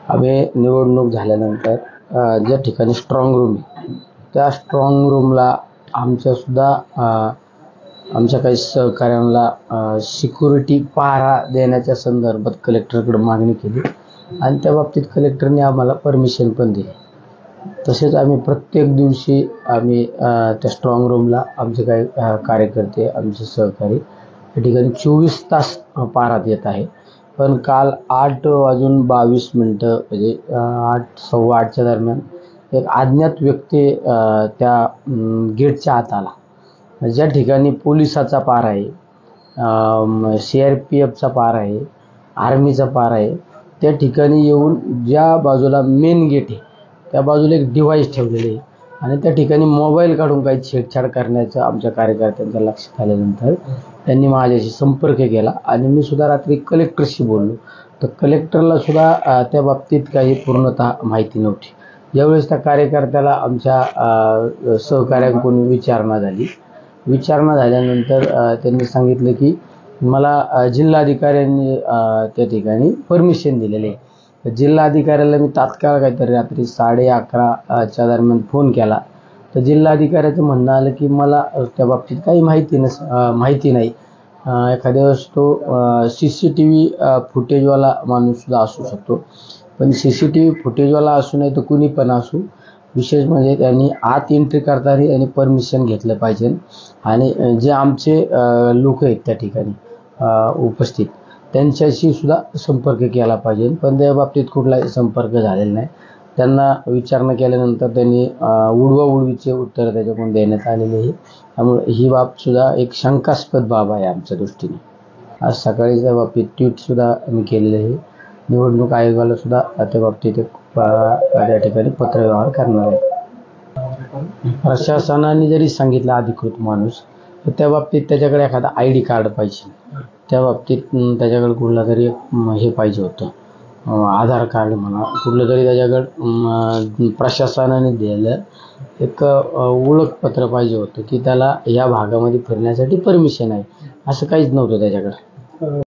आम्ही निवडणूक झाल्यानंतर ज्या ठिकाणी स्ट्रॉंग रूम आहे त्या स्ट्रॉंग रूमला आमच्या काही सहकाऱ्यांना सिक्युरिटी पहारा देण्याच्या संदर्भात कलेक्टरकडे मागणी केली आणि त्या बाबतीत कलेक्टरने आम्हाला परमिशन पण दिली. तसेच आम्ही प्रत्येक दिवशी त्या स्ट्रॉंग रूमला आमचे काही कार्यकर्ते, आमचे सहकारी या ठिकाणी 24 तास पहारा देत आहे. पण काल 8:22 म्हणजे 8, सव्वा 8च्या दरम्यान एक अज्ञात व्यक्ती त्या गेटच्या आत आला. ज्या ठिकाणी पोलिसाचा पहारा आहे, CRPFचा पहारा आहे, आर्मीचा पहारा आहे, त्या ठिकाणी येऊन ज्या बाजूला मेन गेट आहे त्या बाजूला एक डिव्हाइस ठेवलेले आहे आणि त्या ठिकाणी मोबाईल काढून काही छेडछाड करण्याचं आमच्या कार्यकर्त्यांच्या लक्षात आल्यानंतर त्यांनी माझ्याशी संपर्क केला आणि मी सुद्धा रात्री कलेक्टरशी बोललो. तर कलेक्टरला सुद्धा त्या बाबतीत काही पूर्णतः माहिती नव्हती. ज्यावेळेस त्या कार्यकर्त्याला आमच्या सहकाऱ्यांकडून विचारणा झाल्यानंतर त्यांनी सांगितलं की मला जिल्हाधिकाऱ्यांनी त्या ठिकाणी परमिशन दिलेली आहे. जिल्हाधिकाऱ्याला मी तात्काळ काहीतरी रात्री 11:30च्या दरम्यान फोन केला. तर जिल्हाधिकाऱ्याचं म्हणणं आलं की मला त्या बाबतीत काही माहिती नाही. एखाद्या वेळेस तो CCTV फुटेजवाला माणूससुद्धा असू शकतो. पण CCTV फुटेजवाला असू नाही तर कुणी पण असू, विशेष म्हणजे त्यांनी आत एंट्री करताना त्यांनी परमिशन घेतलं पाहिजे आणि जे आमचे लोक आहेत त्या ठिकाणी उपस्थित त्यांच्याशी सुद्धा संपर्क केला पाहिजे. पण त्या बाबतीत कुठलाही संपर्क झालेला नाही. त्यांना विचारणा केल्यानंतर त्यांनी उडवाउडवीचे उत्तर त्याच्याकडून देण्यात आलेले आहे. त्यामुळे ही बाबसुद्धा एक शंकास्पद बाब आहे आमच्या दृष्टीने. आज सकाळी त्या बाबतीत ट्विटसुद्धा मी केलेलं आहे. निवडणूक आयोगाला सुद्धा त्या बाबतीत त्या ठिकाणी पत्रव्यवहार करणार आहे. प्रशासनाने जरी सांगितलं अधिकृत माणूस, तर त्या बाबतीत त्याच्याकडे एखादा ID कार्ड पाहिजे. त्या बाबतीत त्याच्याकडे कुठला तरी हे पाहिजे होतं, आधार कार्ड म्हणा, कुठलं तरी त्याच्याकडं प्रशासनाने दिलेलं एक ओळखपत्र पाहिजे होतं की त्याला या भागामध्ये फिरण्यासाठी परमिशन आहे. असं काहीच नव्हतं त्याच्याकडं.